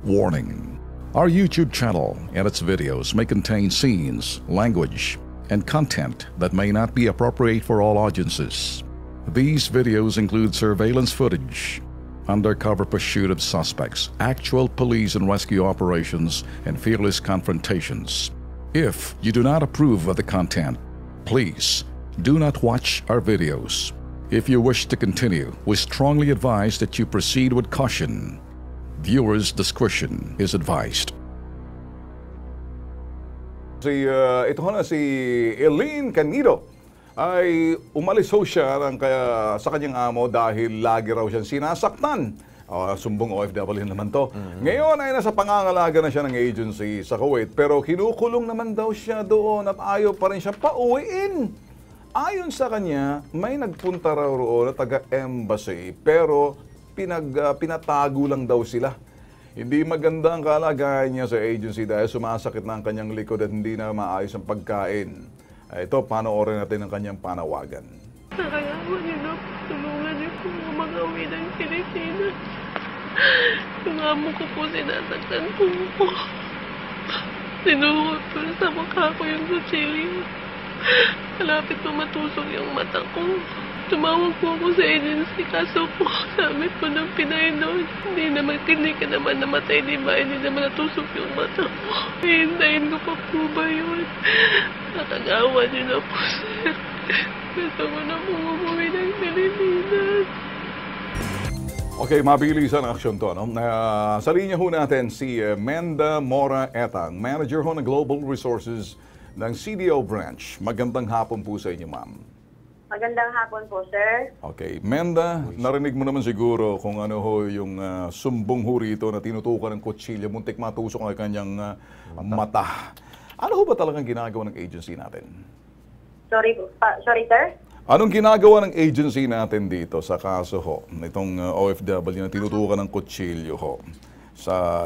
Warning: our YouTube channel and its videos may contain scenes, language, and content that may not be appropriate for all audiences. These videos include surveillance footage, undercover pursuit of suspects, actual police and rescue operations, and fearless confrontations. If you do not approve of the content, please do not watch our videos. If you wish to continue, we strongly advise that you proceed with caution. Viewers' discretion is advised. Ito na si Eileen Canido ay umalis ho siya sa kanyang amo dahil lagi raw siyang sinasaktan. Sumbong OFW naman to. Ngayon ay nasa pangangalaga na siya ng agency sa Kuwait, pero kinukulong naman daw siya doon at ayaw pa rin siya pauwiin. Ayon sa kanya, may nagpunta raw roon na taga-embassy pero pinatago lang daw sila. Hindi maganda ang kalagayan niya sa agency dahil sumasakit na ang kanyang likod at hindi na maayos ang pagkain. Ito, panoorin natin ang kanyang panawagan. Nakalaman niyo na, tulungan niyo po mag-uwi ng Pilipinas. Yung amo ko po, sinasaktan po ko. Sinuhot po sa mukha ko yung kutsilyo. Malapit po matusok yung mata ko. Tumawag po ako sa agency, kaso po sabi po ng Pinay doon, hindi ka naman namatay, di ba? Hindi naman natusok yung mata ko. Hihintayin ko pa po ba yun? Nakagawa niyo na po, sir. Gusto ko na po umuwi ng Pilipinas. Okay, mabilis ang aksyon to. No? Sa linya ho natin si Menda Mora Etang, Manager ho ng Global Resources ng CDO Branch. Magandang hapon po sa inyo, ma'am. Magandang hapon po, sir. Okay. Menda, narinig mo naman siguro kung ano ho yung sumbong ho rito na tinutukan ng kutsilyo, muntik matusok ang kanyang mata. Ano ho ba talagang ginagawa ng agency natin? Sorry, sir? Anong ginagawa ng agency natin dito sa kaso ho, itong OFW na tinutukan ng kutsilyo ho,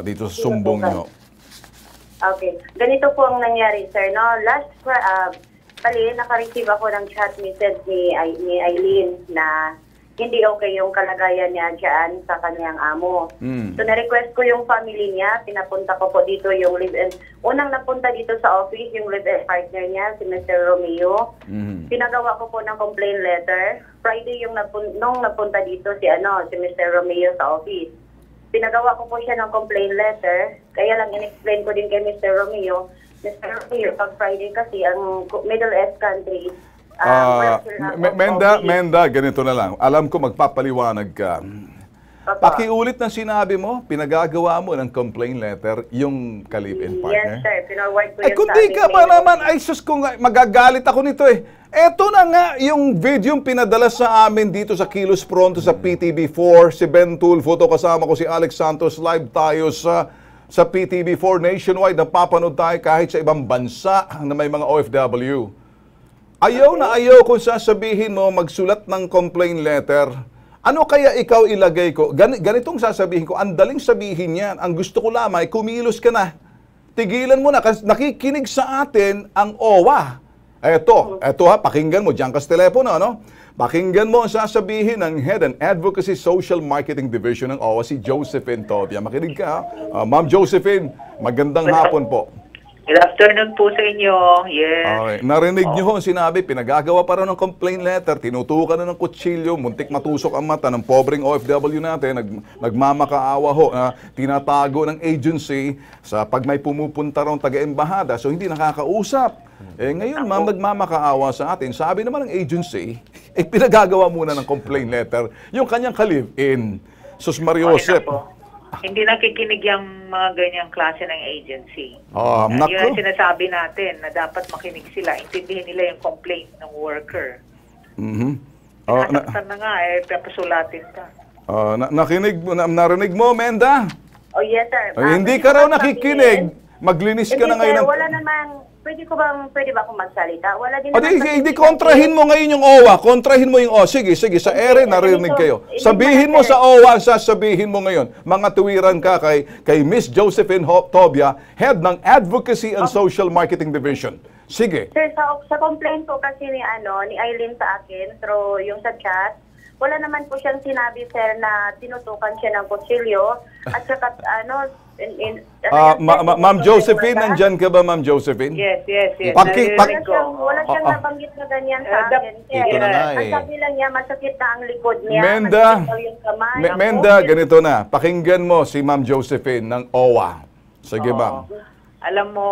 dito sa sumbong nyo? Okay. Ganito po ang nangyari, sir. No? Naka-receive ako ng chat message ni Eileen na hindi okay yung kalagayan niya dyan sa kanyang amo. So, na-request ko yung family niya. Pinapunta ko po dito yung live-in. Unang napunta dito sa office, yung live-in partner niya, si Mr. Romeo. Pinagawa ko po ng complaint letter. Friday nung napunta dito si Mr. Romeo sa office. Pinagawa ko po siya ng complaint letter. Kaya lang in-explain ko din kay Mr. Romeo, pag Friday kasi, ang Middle East countries, Menda, ganito na lang. Alam ko magpapaliwanag ka. Pakiulit ng sinabi mo, pinagagawa mo ng complaint letter yung ka-live-in partner? Yes, sir. Pinaward ko yun kung di ka ba naman, ay sus, kung magagalit ako nito eh. Eto na nga yung video yung pinadala sa amin dito sa Kilos Pronto sa PTV4, si Ben Tulfo, kasama ko si Alex Santos, live tayo sa PTV4 nationwide, napapanood tayo kahit sa ibang bansa na may mga OFW. Ayaw na ayaw kung sasabihin mo magsulat ng complaint letter. Ano kaya ikaw ilagay ko? Ganitong sasabihin ko, ang daling sabihin yan. Ang gusto ko lamang, kumilos ka na. Tigilan mo na, kasi nakikinig sa atin ang OWA. Eto ha, pakinggan mo, diyan ka sa telepono, no? Pakinggan mo ang sasabihin ng Head and Advocacy Social Marketing Division ng OWA, si Josephine Tobia. Makinig ka, ha? Ma'am Josephine, magandang hapon po. Good afternoon po sa inyo. Yes. Okay. Narinig niyo ho, sinabi, pinagagawa pa rin ng complaint letter, tinutukan na ng kutsilyo, muntik matusok ang mata ng pobreng OFW natin, nagmamakaawa ho, tinatago ng agency sa pag may pumupunta raw taga-embahada, so hindi nakakausap. Ngayon, ma'am, nagmamakaawa sa atin. Sabi naman ng agency, pinagagawa muna ng complaint letter yung kanyang ka-live-in. Sus Mariosep. Hindi nakikinig yung mga ganyang klase ng agency. Yun ang sinasabi natin na dapat makinig sila. Intindihin nila yung complaint ng worker. Nasaktan na nga, papasulatin ka. Narinig mo, Menda? Oh, yes, sir. Hindi ka raw nakikinig. Maglinis ka na ngayon. Wala namang, pwede ba akong magsalita? Wala din Hindi, kontrahin mo ngayon yung OWA. Kontrahin mo yung OWA. Sige, sa ere, narinig kayo. Sabihin mo sa OWA, sasabihin mo ngayon. Mga tuwiran ka kay Miss Josephine Tobia, Head ng Advocacy and Social Marketing Division. Sige. Sir, sa complaint po kasi ni Eileen sa akin, through yung sa chat, wala naman po siyang sinabi, sir, na tinutukan siya ng kutsilyo. At saka, Ma'am Josephine, nandyan ka ba, Ma'am Josephine? Yes. Wala siyang nabanggit na ganyan sa akin. Ito na nga Ang sabi lang niya, masakit na ang likod niya. Menda, masakit daw yung kamay. Menda, ganito na. Pakinggan mo si Ma'am Josephine ng OWA. Sige, ma'am. Alam mo,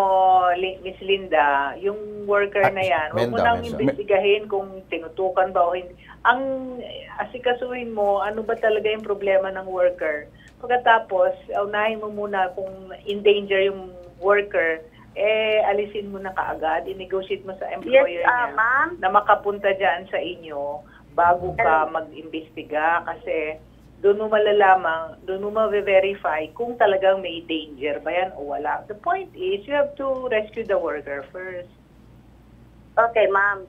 Miss Linda, yung worker na yan, huwag mo nang imbestigahin kung tinutukan ba o hindi. Ang asikasuhin mo, ano ba talaga yung problema ng worker? Pagkatapos, unahin mo muna kung in danger yung worker, alisin mo na kaagad, i-negotiate mo sa employer niya na makapunta dyan sa inyo bago ka mag-imbestiga kasi doon mo malalaman, doon mo ma-verify kung talagang may danger ba yan o wala. The point is, you have to rescue the worker first. Okay, ma'am.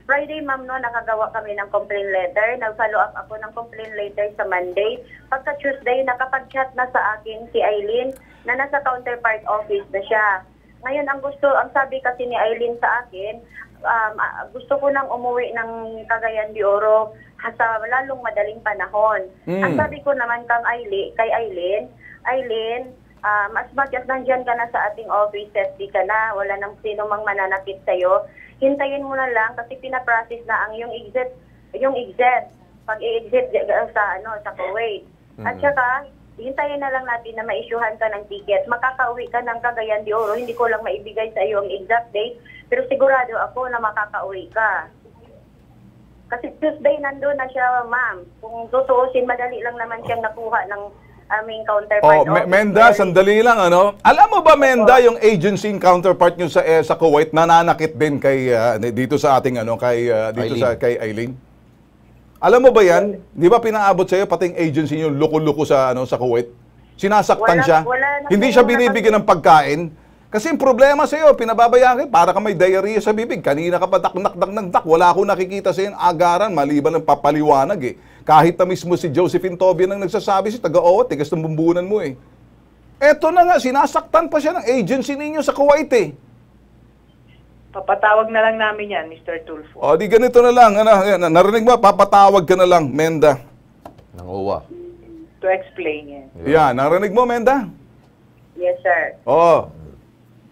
Friday, ma'am, no, nakagawa kami ng complaint letter. Nag-follow up ako ng complaint letter sa Monday. Pagka Tuesday, nakapag-chat na sa akin si Eileen na nasa counterpart office na siya. Ngayon, ang sabi kasi ni Eileen sa akin, gusto ko nang umuwi ng Cagayan de Oro sa lalong madaling panahon. Ang sabi ko naman kay Eileen, mas much nandyan ka na sa ating office, safety ka na, wala nang sino mang mananakit sa'yo. Hintayin mo na lang kasi pinaprocess na ang yung exit. Pag i-exit sa Kuwait. At saka, hintayin na lang natin na ma-issuehan ka ng ticket. Makakauwi ka ng Cagayan de Oro. Hindi ko lang maibigay sa iyo ang exact date, pero sigurado ako na makakauwi ka. Kasi Tuesday nandun na siya, ma'am. Kung tutuusin, madali lang naman siyang nakuha ng aming counterpart. Menda, sandali lang, ano? Alam mo ba, Menda, yung agency counterpart nyo sa Kuwait, nananakit din kay, dito sa ating, kay Eileen? Alam mo ba yan? Di ba pinaabot sa'yo, pati yung agency nyo, luko-luko sa Kuwait? Sinasaktan siya? Hindi siya binibigyan ng pagkain? Kasi yung problema sa'yo, pinababayaan para ka may diarrhea sa bibig. Kanina ka pa dak, wala akong nakikita sa'yo agaran, maliban ng papaliwanag eh. Kahit na mismo si Josephine Tobian ang nagsasabi, si taga-OWA, tigas ng bumbunan mo eh. Eto na nga, sinasaktan pa siya ng agency ninyo sa Kuwait eh. Papatawag na lang namin yan, Mr. Tulfo. O, di ganito na lang. Narinig mo, papatawag ka na lang, Menda. Ng OWA. To explain yan. Yan, narinig mo, Menda? Yes, sir. Oo.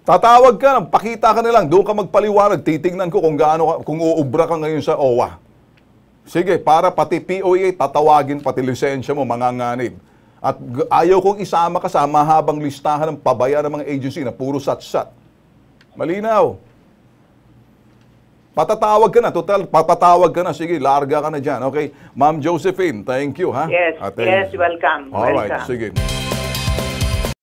Tatawag ka, pakita ka na lang, doon ka magpaliwanag, titingnan ko kung uubra ka ngayon sa OWA. Sige, para pati POA, tatawagin pati lisensya mo, manganganib. At ayaw kong isama ka sa mahabang listahan ng pabaya ng mga agency na puro sat-sat. Malinaw. Patatawag ka na, total, papatawag ka na. Sige, larga ka na dyan. Okay, Ma'am Josephine, thank you, ha? Yes, welcome. Alright, Welcome. sige.